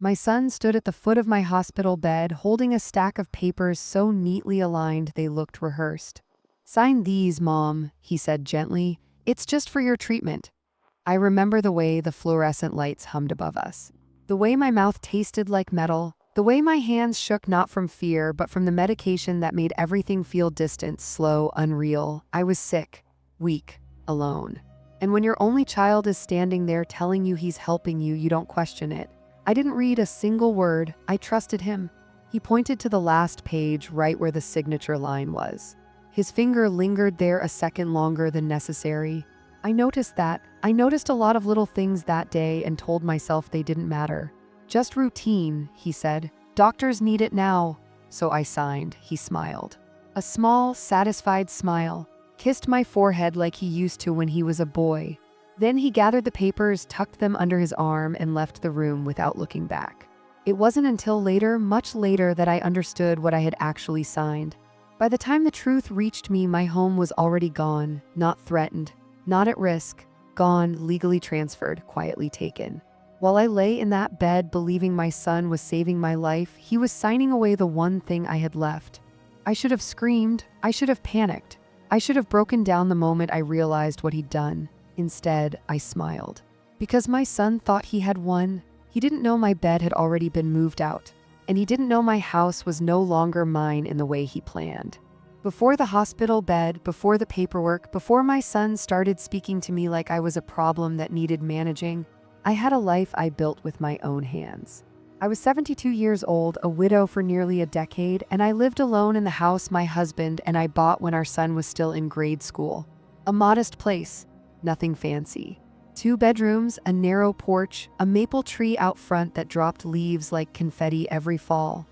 My son stood at the foot of my hospital bed, holding a stack of papers so neatly aligned they looked rehearsed. "Sign these, Mom," he said gently. "It's just for your treatment." I remember the way the fluorescent lights hummed above us. The way my mouth tasted like metal. The way my hands shook not from fear, but from the medication that made everything feel distant, slow, unreal. I was sick, weak, alone. And when your only child is standing there telling you he's helping you, you don't question it. I didn't read a single word. I trusted him. He pointed to the last page, right where the signature line was. His finger lingered there a second longer than necessary. I noticed that. I noticed a lot of little things that day and told myself they didn't matter. "Just routine," he said. "Doctors need it now." So I signed. He smiled. A small, satisfied smile. Kissed my forehead like he used to when he was a boy. Then he gathered the papers, tucked them under his arm, and left the room without looking back. It wasn't until later, much later, that I understood what I had actually signed. By the time the truth reached me, my home was already gone, not threatened, not at risk, gone, legally transferred, quietly taken. While I lay in that bed believing my son was saving my life, he was signing away the one thing I had left. I should have screamed. I should have panicked. I should have broken down the moment I realized what he'd done. Instead, I smiled. Because my son thought he had won. He didn't know my bed had already been moved out. And he didn't know my house was no longer mine in the way he planned. Before the hospital bed, before the paperwork, before my son started speaking to me like I was a problem that needed managing, I had a life I built with my own hands. I was 72 years old, a widow for nearly a decade, and I lived alone in the house my husband and I bought when our son was still in grade school. A modest place. Nothing fancy. 2 bedrooms, a narrow porch, a maple tree out front that dropped leaves like confetti every fall.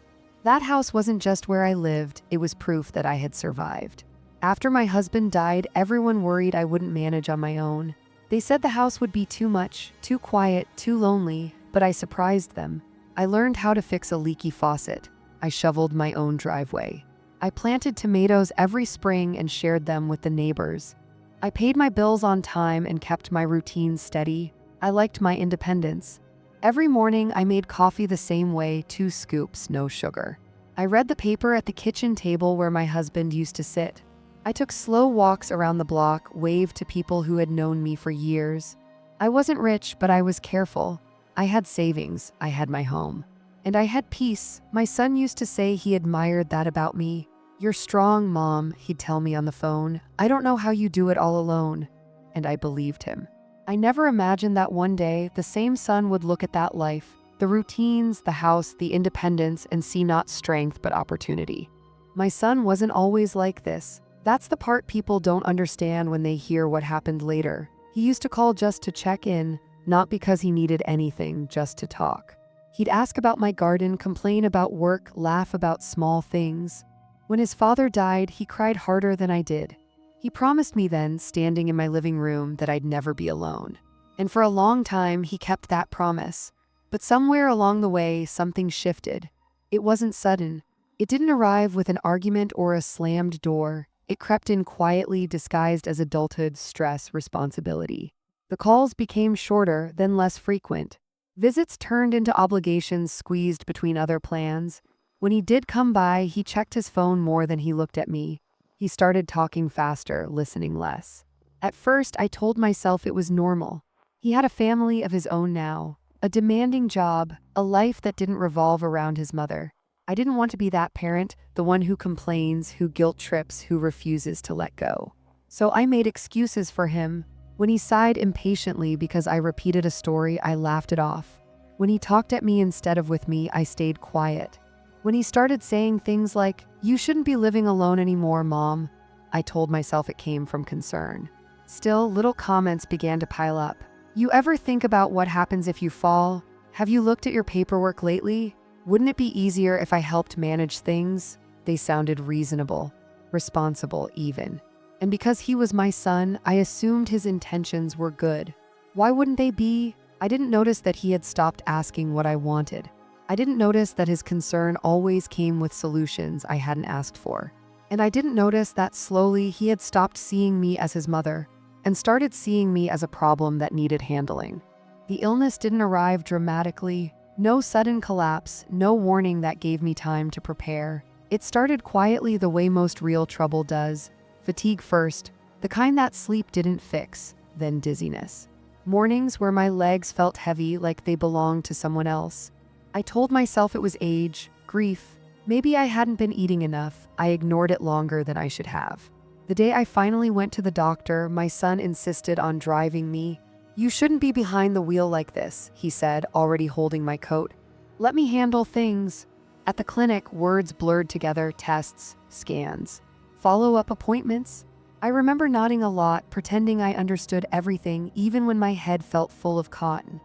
That house wasn't just where I lived, it was proof that I had survived. After my husband died, everyone worried I wouldn't manage on my own. They said the house would be too much, too quiet, too lonely, but I surprised them. I learned how to fix a leaky faucet. I shoveled my own driveway. I planted tomatoes every spring and shared them with the neighbors. I paid my bills on time and kept my routine steady. I liked my independence. Every morning I made coffee the same way, 2 scoops, no sugar. I read the paper at the kitchen table where my husband used to sit. I took slow walks around the block, waved to people who had known me for years. I wasn't rich, but I was careful. I had savings, I had my home. And I had peace. My son used to say he admired that about me. "You're strong, Mom," he'd tell me on the phone. "I don't know how you do it all alone." And I believed him. I never imagined that one day the same son would look at that life, the routines, the house, the independence, and see not strength but opportunity. My son wasn't always like this. That's the part people don't understand when they hear what happened later. He used to call just to check in, not because he needed anything, just to talk. He'd ask about my garden, complain about work, laugh about small things. When his father died, he cried harder than I did. He promised me then, standing in my living room, that I'd never be alone. And for a long time, he kept that promise. But somewhere along the way, something shifted. It wasn't sudden. It didn't arrive with an argument or a slammed door. It crept in quietly, disguised as adulthood, stress, responsibility. The calls became shorter, then less frequent. Visits turned into obligations squeezed between other plans. When he did come by, he checked his phone more than he looked at me. He started talking faster, listening less. At first, I told myself it was normal. He had a family of his own now, a demanding job, a life that didn't revolve around his mother. I didn't want to be that parent, the one who complains, who guilt trips, who refuses to let go. So I made excuses for him. When he sighed impatiently because I repeated a story, I laughed it off. When he talked at me instead of with me, I stayed quiet. When he started saying things like, "You shouldn't be living alone anymore, Mom," I told myself it came from concern. Still, little comments began to pile up. "You ever think about what happens if you fall? Have you looked at your paperwork lately? Wouldn't it be easier if I helped manage things?" They sounded reasonable, responsible even. And because he was my son, I assumed his intentions were good. Why wouldn't they be? I didn't notice that he had stopped asking what I wanted. I didn't notice that his concern always came with solutions I hadn't asked for. And I didn't notice that slowly he had stopped seeing me as his mother and started seeing me as a problem that needed handling. The illness didn't arrive dramatically. No sudden collapse, no warning that gave me time to prepare. It started quietly the way most real trouble does. Fatigue first, the kind that sleep didn't fix, then dizziness. Mornings where my legs felt heavy like they belonged to someone else. I told myself it was age, grief. Maybe I hadn't been eating enough. I ignored it longer than I should have. The day I finally went to the doctor, my son insisted on driving me. "You shouldn't be behind the wheel like this," he said, already holding my coat. "Let me handle things." At the clinic, words blurred together: tests, scans, follow-up appointments. I remember nodding a lot, pretending I understood everything, even when my head felt full of cotton.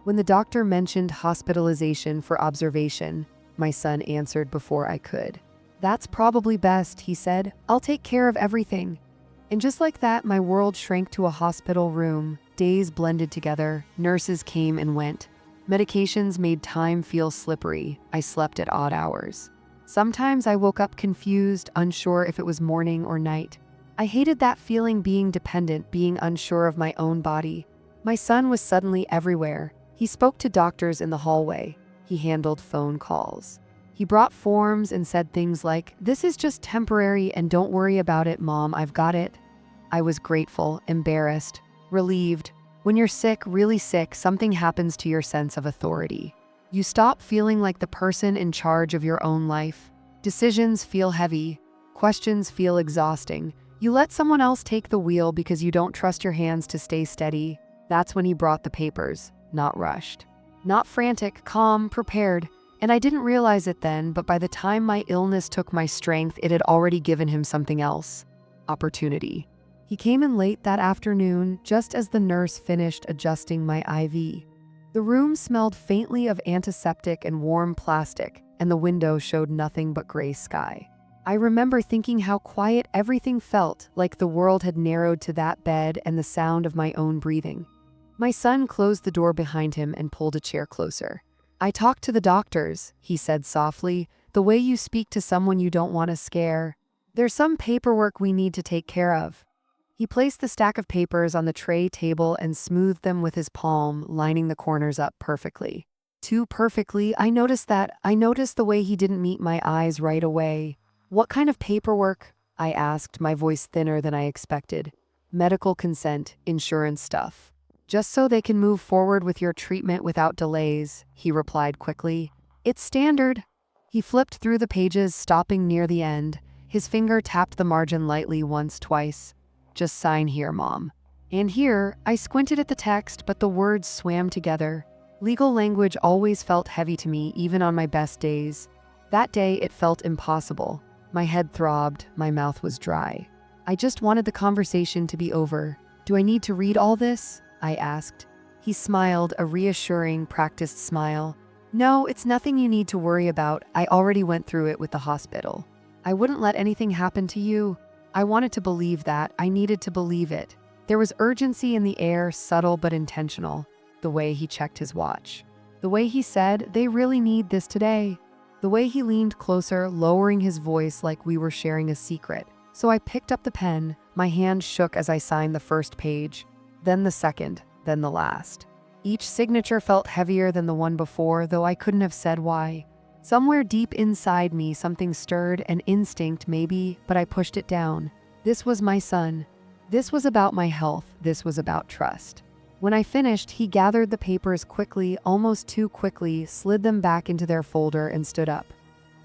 When the doctor mentioned hospitalization for observation, my son answered before I could. "That's probably best," he said. "I'll take care of everything." And just like that, my world shrank to a hospital room. Days blended together, nurses came and went. Medications made time feel slippery. I slept at odd hours. Sometimes I woke up confused, unsure if it was morning or night. I hated that feeling, being dependent, being unsure of my own body. My son was suddenly everywhere. He spoke to doctors in the hallway. He handled phone calls. He brought forms and said things like, "This is just temporary and don't worry about it, Mom, I've got it." I was grateful, embarrassed, relieved. When you're sick, really sick, something happens to your sense of authority. You stop feeling like the person in charge of your own life. Decisions feel heavy. Questions feel exhausting. You let someone else take the wheel because you don't trust your hands to stay steady. That's when he brought the papers, not rushed. Not frantic, calm, prepared. And I didn't realize it then, but by the time my illness took my strength, it had already given him something else: opportunity. He came in late that afternoon, just as the nurse finished adjusting my IV. The room smelled faintly of antiseptic and warm plastic, and the window showed nothing but gray sky. I remember thinking how quiet everything felt, like the world had narrowed to that bed and the sound of my own breathing. My son closed the door behind him and pulled a chair closer. "I talked to the doctors," he said softly, "the way you speak to someone you don't want to scare. There's some paperwork we need to take care of." He placed the stack of papers on the tray table and smoothed them with his palm, lining the corners up perfectly. Too perfectly. I noticed the way he didn't meet my eyes right away. "What kind of paperwork?" I asked, my voice thinner than I expected. "Medical consent, insurance stuff. Just so they can move forward with your treatment without delays," he replied quickly. "It's standard." He flipped through the pages, stopping near the end. His finger tapped the margin lightly once, twice. "Just sign here, Mom." And here, I squinted at the text, but the words swam together. Legal language always felt heavy to me, even on my best days. That day, it felt impossible. My head throbbed, my mouth was dry. I just wanted the conversation to be over. "Do I need to read all this?" I asked. He smiled, a reassuring, practiced smile. "No, it's nothing you need to worry about. I already went through it with the hospital. I wouldn't let anything happen to you." I wanted to believe that. I needed to believe it. There was urgency in the air, subtle but intentional. The way he checked his watch. The way he said, "They really need this today." The way he leaned closer, lowering his voice like we were sharing a secret. So I picked up the pen. My hand shook as I signed the first page, then the second, then the last. Each signature felt heavier than the one before, though I couldn't have said why. Somewhere deep inside me, something stirred, an instinct maybe, but I pushed it down. This was my son. This was about my health. This was about trust. When I finished, he gathered the papers quickly, almost too quickly, slid them back into their folder and stood up.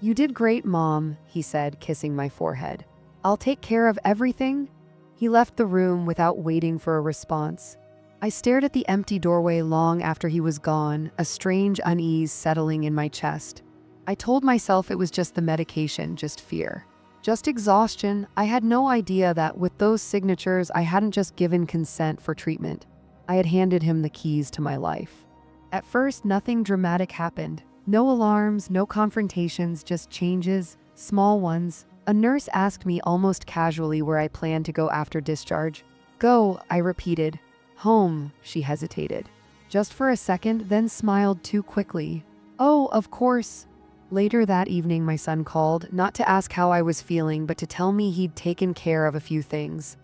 "You did great, Mom," he said, kissing my forehead. "I'll take care of everything." He left the room without waiting for a response. I stared at the empty doorway long after he was gone, a strange unease settling in my chest. I told myself it was just the medication, just fear, just exhaustion. I had no idea that with those signatures, I hadn't just given consent for treatment. I had handed him the keys to my life. At first, nothing dramatic happened. No alarms, no confrontations, just changes, small ones. A nurse asked me almost casually where I planned to go after discharge. "Go," I repeated. "Home," she hesitated. Just for a second, then smiled too quickly. "Oh, of course." Later that evening, my son called, not to ask how I was feeling, but to tell me he'd taken care of a few things.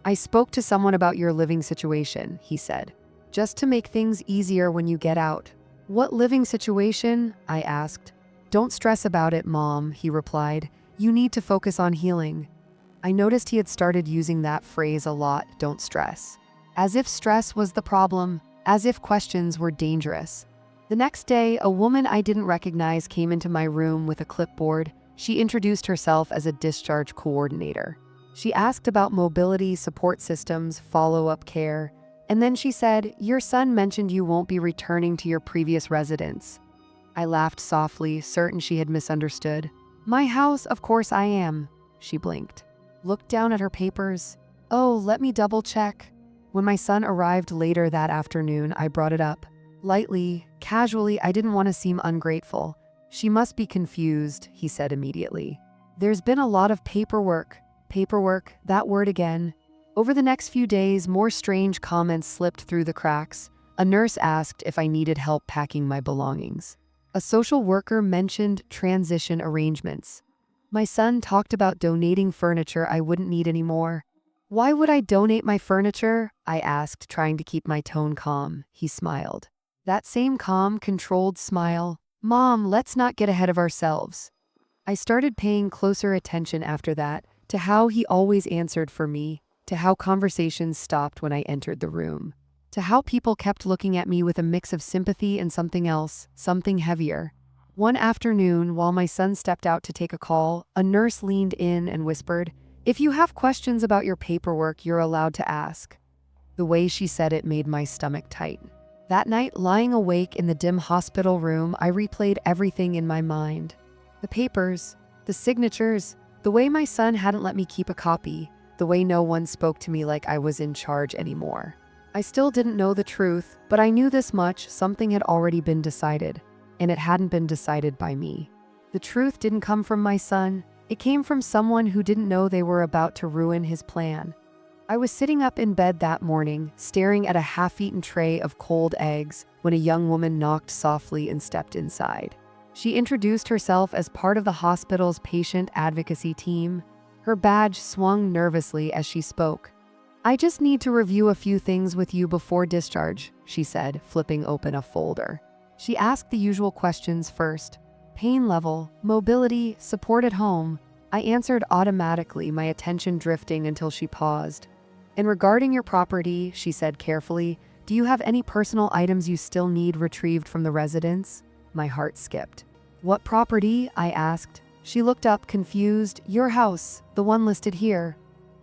"I spoke to someone about your living situation," he said. "Just to make things easier when you get out." What living situation? I asked. Don't stress about it, Mom, he replied. You need to focus on healing. I noticed he had started using that phrase a lot, don't stress. As if stress was the problem, as if questions were dangerous. The next day, a woman I didn't recognize came into my room with a clipboard. She introduced herself as a discharge coordinator. She asked about mobility, support systems, follow-up care, and then she said, "Your son mentioned you won't be returning to your previous residence." I laughed softly, certain she had misunderstood. "My house, of course I am." She blinked. Looked down at her papers. "Oh, let me double check." When my son arrived later that afternoon, I brought it up. Lightly, casually, I didn't want to seem ungrateful. "She must be confused," he said immediately. "There's been a lot of paperwork." Paperwork, that word again. Over the next few days, more strange comments slipped through the cracks. A nurse asked if I needed help packing my belongings. A social worker mentioned transition arrangements. My son talked about donating furniture I wouldn't need anymore. "Why would I donate my furniture?" I asked, trying to keep my tone calm. He smiled. That same calm, controlled smile. "Mom, let's not get ahead of ourselves." I started paying closer attention after that, to how he always answered for me, to how conversations stopped when I entered the room, to how people kept looking at me with a mix of sympathy and something else, something heavier. One afternoon, while my son stepped out to take a call, a nurse leaned in and whispered, "If you have questions about your paperwork, you're allowed to ask." The way she said it made my stomach tight. That night, lying awake in the dim hospital room, I replayed everything in my mind. The papers, the signatures, the way my son hadn't let me keep a copy, the way no one spoke to me like I was in charge anymore. I still didn't know the truth, but I knew this much: something had already been decided, and it hadn't been decided by me. The truth didn't come from my son. It came from someone who didn't know they were about to ruin his plan. I was sitting up in bed that morning, staring at a half-eaten tray of cold eggs, when a young woman knocked softly and stepped inside. She introduced herself as part of the hospital's patient advocacy team. Her badge swung nervously as she spoke. "I just need to review a few things with you before discharge," she said, flipping open a folder. She asked the usual questions first. Pain level, mobility, support at home. I answered automatically, my attention drifting until she paused. "And regarding your property," she said carefully, "do you have any personal items you still need retrieved from the residence?" My heart skipped. "What property?" I asked. She looked up, confused. "Your house, the one listed here."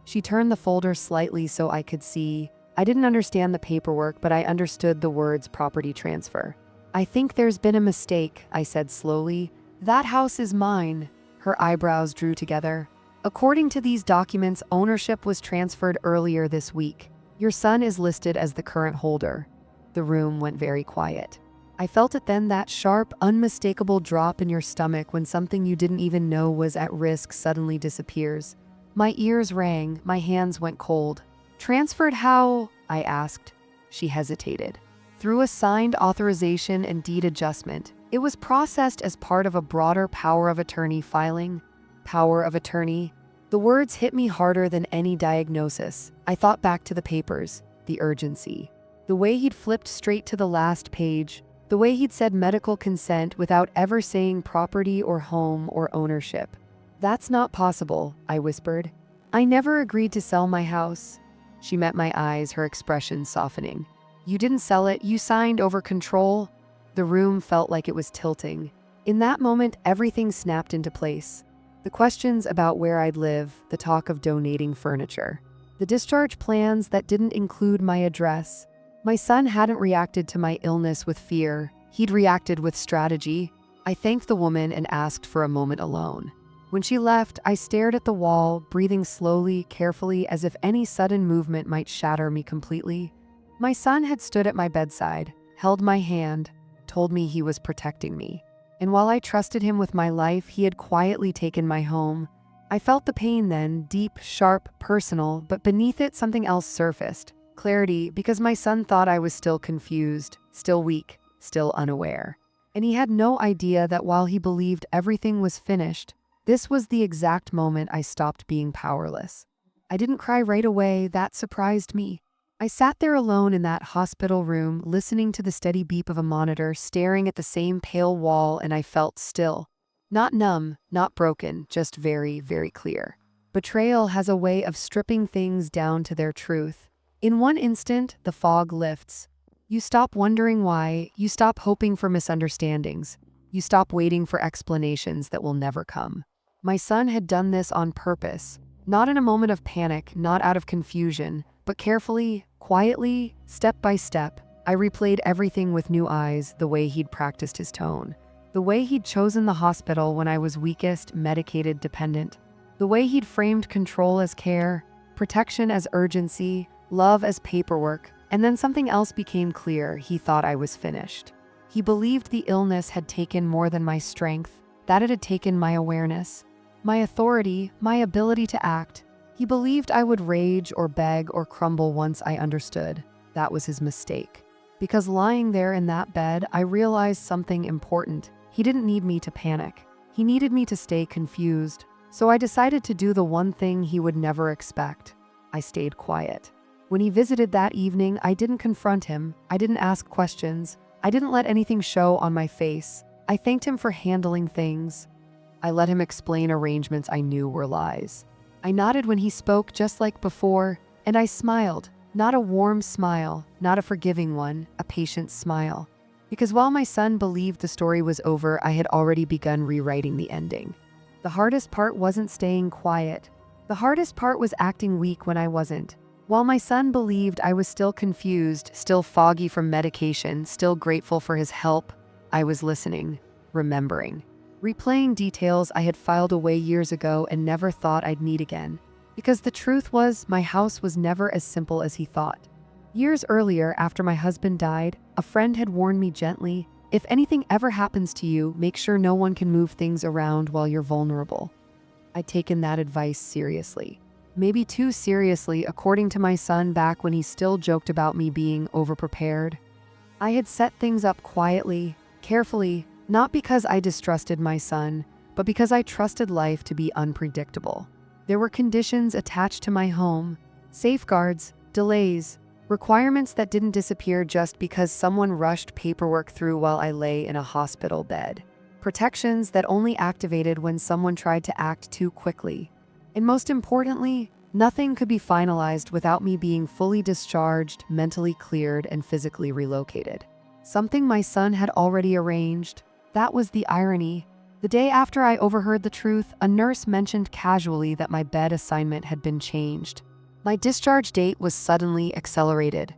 She turned the folder slightly so I could see. I didn't understand the paperwork, but I understood the words property transfer. "I think there's been a mistake," I said slowly. "That house is mine." Her eyebrows drew together. "According to these documents, ownership was transferred earlier this week. Your son is listed as the current holder." The room went very quiet. I felt it then, that sharp, unmistakable drop in your stomach when something you didn't even know was at risk suddenly disappears. My ears rang, my hands went cold. "Transferred how?" I asked. She hesitated. "Through a signed authorization and deed adjustment. It was processed as part of a broader power of attorney filing." Power of attorney. The words hit me harder than any diagnosis. I thought back to the papers, the urgency. The way he'd flipped straight to the last page. The way he'd said medical consent without ever saying property or home or ownership. "That's not possible," I whispered. "I never agreed to sell my house." She met my eyes, her expression softening. "You didn't sell it, you signed over control." The room felt like it was tilting. In that moment, everything snapped into place. The questions about where I'd live, the talk of donating furniture, the discharge plans that didn't include my address. My son hadn't reacted to my illness with fear. He'd reacted with strategy. I thanked the woman and asked for a moment alone. When she left, I stared at the wall, breathing slowly, carefully, as if any sudden movement might shatter me completely. My son had stood at my bedside, held my hand, told me he was protecting me. And while I trusted him with my life, he had quietly taken my home. I felt the pain then, deep, sharp, personal, but beneath it something else surfaced. Clarity, because my son thought I was still confused, still weak, still unaware. And he had no idea that while he believed everything was finished, this was the exact moment I stopped being powerless. I didn't cry right away, that surprised me. I sat there alone in that hospital room, listening to the steady beep of a monitor, staring at the same pale wall, and I felt still. Not numb, not broken, just very, very clear. Betrayal has a way of stripping things down to their truth. In one instant, the fog lifts. You stop wondering why, you stop hoping for misunderstandings, you stop waiting for explanations that will never come. My son had done this on purpose, not in a moment of panic, not out of confusion, but carefully, quietly, step by step. I replayed everything with new eyes, the way he'd practiced his tone, the way he'd chosen the hospital when I was weakest, medicated, dependent, the way he'd framed control as care, protection as urgency, love as paperwork, and then something else became clear. He thought I was finished. He believed the illness had taken more than my strength, that it had taken my awareness, my authority, my ability to act. He believed I would rage or beg or crumble once I understood. That was his mistake. Because lying there in that bed, I realized something important. He didn't need me to panic. He needed me to stay confused. So I decided to do the one thing he would never expect. I stayed quiet. When he visited that evening, I didn't confront him. I didn't ask questions. I didn't let anything show on my face. I thanked him for handling things. I let him explain arrangements I knew were lies. I nodded when he spoke, just like before, and I smiled. Not a warm smile, not a forgiving one, a patient smile. Because while my son believed the story was over, I had already begun rewriting the ending. The hardest part wasn't staying quiet. The hardest part was acting weak when I wasn't. While my son believed I was still confused, still foggy from medication, still grateful for his help, I was listening, remembering, replaying details I had filed away years ago and never thought I'd need again. Because the truth was, my house was never as simple as he thought. Years earlier, after my husband died, a friend had warned me gently, if anything ever happens to you, make sure no one can move things around while you're vulnerable. I'd taken that advice seriously. Maybe too seriously, according to my son back when he still joked about me being overprepared. I had set things up quietly, carefully, not because I distrusted my son, but because I trusted life to be unpredictable. There were conditions attached to my home, safeguards, delays, requirements that didn't disappear just because someone rushed paperwork through while I lay in a hospital bed. Protections that only activated when someone tried to act too quickly. And most importantly, nothing could be finalized without me being fully discharged, mentally cleared, and physically relocated. Something my son had already arranged. That was the irony. The day after I overheard the truth, a nurse mentioned casually that my bed assignment had been changed. My discharge date was suddenly accelerated.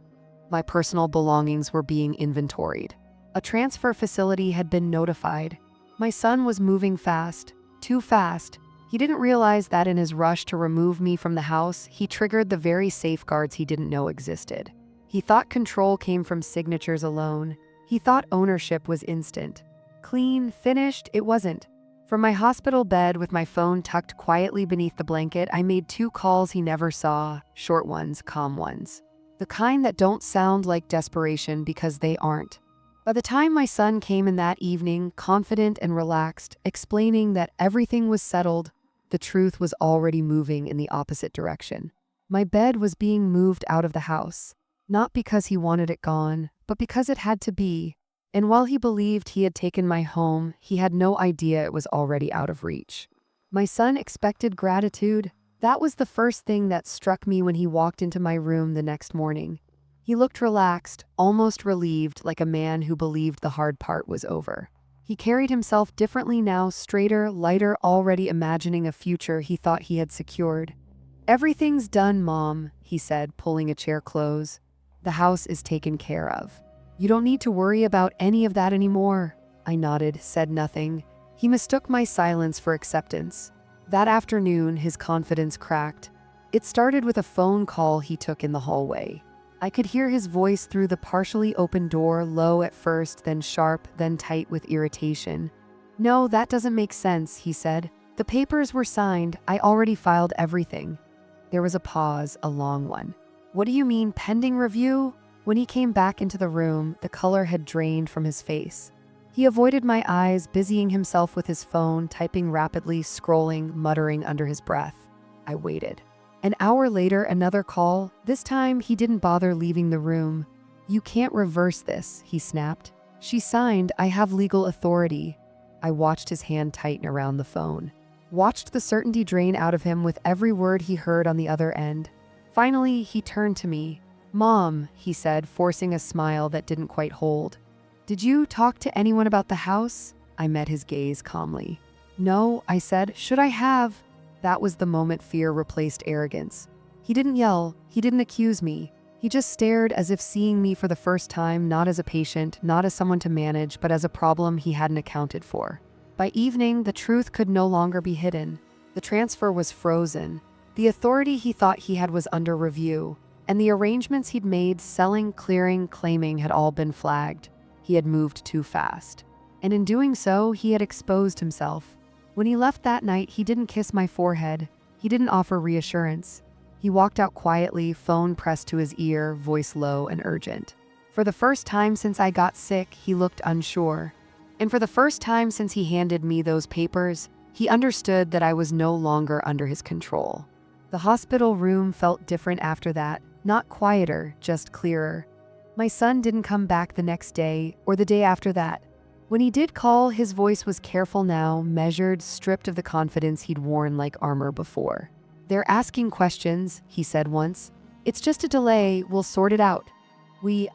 My personal belongings were being inventoried. A transfer facility had been notified. My son was moving fast, too fast. He didn't realize that in his rush to remove me from the house, he triggered the very safeguards he didn't know existed. He thought control came from signatures alone. He thought ownership was instant. Clean, finished, it wasn't. From my hospital bed with my phone tucked quietly beneath the blanket, I made 2 calls he never saw, short ones, calm ones. The kind that don't sound like desperation because they aren't. By the time my son came in that evening, confident and relaxed, explaining that everything was settled, the truth was already moving in the opposite direction. My bed was being moved out of the house, not because he wanted it gone, but because it had to be. And while he believed he had taken my home, he had no idea it was already out of reach. My son expected gratitude. That was the first thing that struck me when he walked into my room the next morning. He looked relaxed, almost relieved, like a man who believed the hard part was over. He carried himself differently now, straighter, lighter, already imagining a future he thought he had secured. "Everything's done, Mom," he said, pulling a chair close. "The house is taken care of. You don't need to worry about any of that anymore." I nodded, said nothing. He mistook my silence for acceptance. That afternoon, his confidence cracked. It started with a phone call he took in the hallway. I could hear his voice through the partially open door, low at first, then sharp, then tight with irritation. "No, that doesn't make sense," he said. "The papers were signed. I already filed everything." There was a pause, a long one. "What do you mean, pending review?" When he came back into the room, the color had drained from his face. He avoided my eyes, busying himself with his phone, typing rapidly, scrolling, muttering under his breath. I waited. An hour later, another call. This time, he didn't bother leaving the room. "You can't reverse this," he snapped. She signed, "I have legal authority." I watched his hand tighten around the phone. Watched the certainty drain out of him with every word he heard on the other end. Finally, he turned to me. "Mom," he said, forcing a smile that didn't quite hold. "Did you talk to anyone about the house?" I met his gaze calmly. "No," I said. "Should I have?" That was the moment fear replaced arrogance. He didn't yell. He didn't accuse me. He just stared as if seeing me for the first time, not as a patient, not as someone to manage, but as a problem he hadn't accounted for. By evening, the truth could no longer be hidden. The transfer was frozen. The authority he thought he had was under review, and the arrangements he'd made, selling, clearing, claiming, had all been flagged. He had moved too fast. And in doing so, he had exposed himself. When he left that night, he didn't kiss my forehead. He didn't offer reassurance. He walked out quietly, phone pressed to his ear, voice low and urgent. For the first time since I got sick, he looked unsure. And for the first time since he handed me those papers, he understood that I was no longer under his control. The hospital room felt different after that, not quieter, just clearer. My son didn't come back the next day or the day after that. When he did call, his voice was careful now, measured, stripped of the confidence he'd worn like armor before. "They're asking questions," he said once. "It's just a delay, we'll sort it out."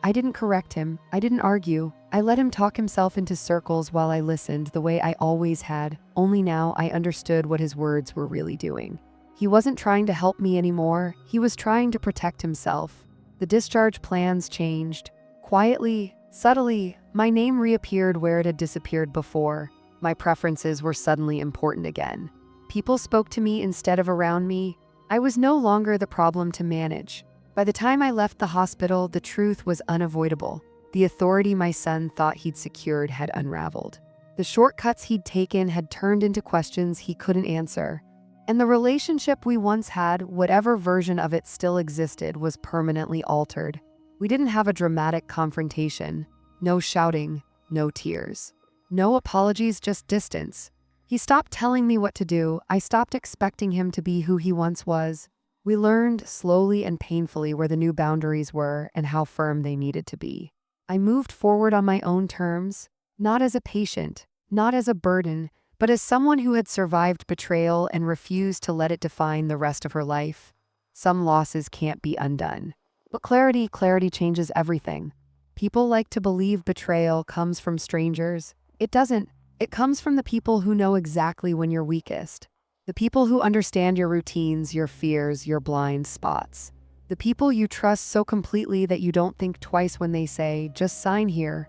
I didn't correct him, I didn't argue. I let him talk himself into circles while I listened the way I always had, only now I understood what his words were really doing. He wasn't trying to help me anymore, he was trying to protect himself. The discharge plans changed. Quietly, subtly, my name reappeared where it had disappeared before. My preferences were suddenly important again. People spoke to me instead of around me. I was no longer the problem to manage. By the time I left the hospital, the truth was unavoidable. The authority my son thought he'd secured had unraveled. The shortcuts he'd taken had turned into questions he couldn't answer. And the relationship we once had, whatever version of it still existed, was permanently altered. We didn't have a dramatic confrontation. No shouting, no tears. No apologies, just distance. He stopped telling me what to do. I stopped expecting him to be who he once was. We learned slowly and painfully where the new boundaries were and how firm they needed to be. I moved forward on my own terms, not as a patient, not as a burden, but as someone who had survived betrayal and refused to let it define the rest of her life. Some losses can't be undone. But clarity changes everything. People like to believe betrayal comes from strangers. It doesn't. It comes from the people who know exactly when you're weakest. The people who understand your routines, your fears, your blind spots. The people you trust so completely that you don't think twice when they say, "Just sign here."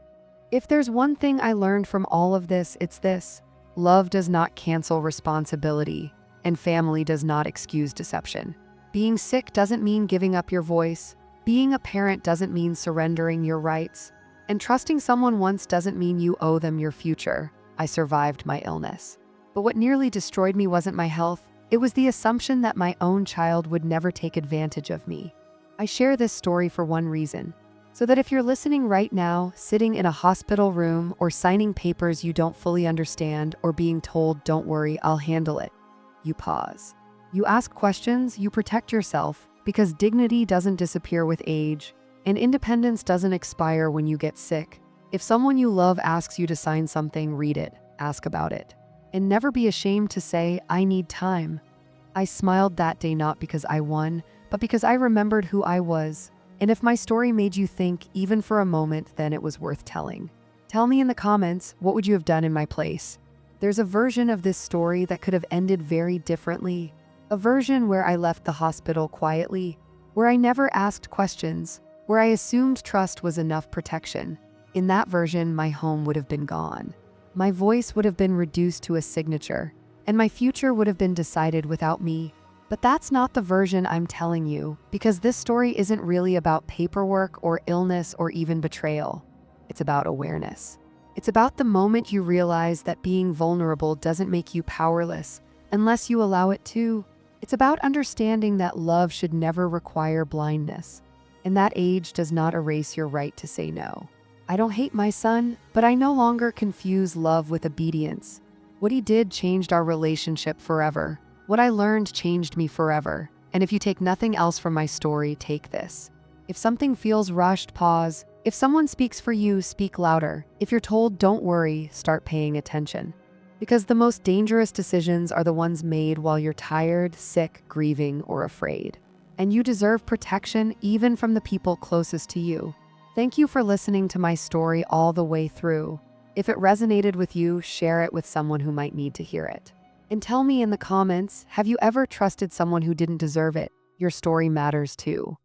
If there's one thing I learned from all of this, it's this. Love does not cancel responsibility, and family does not excuse deception. Being sick doesn't mean giving up your voice. Being a parent doesn't mean surrendering your rights. And trusting someone once doesn't mean you owe them your future. I survived my illness. But what nearly destroyed me wasn't my health. It was the assumption that my own child would never take advantage of me. I share this story for one reason. So that if you're listening right now, sitting in a hospital room or signing papers you don't fully understand or being told, "Don't worry, I'll handle it," you pause. You ask questions, you protect yourself, because dignity doesn't disappear with age, and independence doesn't expire when you get sick. If someone you love asks you to sign something, read it, ask about it. And never be ashamed to say, "I need time." I smiled that day not because I won, but because I remembered who I was. And if my story made you think, even for a moment, then it was worth telling. Tell me in the comments, what would you have done in my place? There's a version of this story that could have ended very differently. A version where I left the hospital quietly, where I never asked questions, where I assumed trust was enough protection. In that version, my home would have been gone. My voice would have been reduced to a signature, and my future would have been decided without me. But that's not the version I'm telling you, because this story isn't really about paperwork or illness or even betrayal. It's about awareness. It's about the moment you realize that being vulnerable doesn't make you powerless unless you allow it to. It's about understanding that love should never require blindness, and that age does not erase your right to say no. I don't hate my son, but I no longer confuse love with obedience. What he did changed our relationship forever. What I learned changed me forever. And if you take nothing else from my story, take this. If something feels rushed, pause. If someone speaks for you, speak louder. If you're told, don't worry, start paying attention. Because the most dangerous decisions are the ones made while you're tired, sick, grieving, or afraid. And you deserve protection even from the people closest to you. Thank you for listening to my story all the way through. If it resonated with you, share it with someone who might need to hear it. And tell me in the comments, have you ever trusted someone who didn't deserve it? Your story matters too.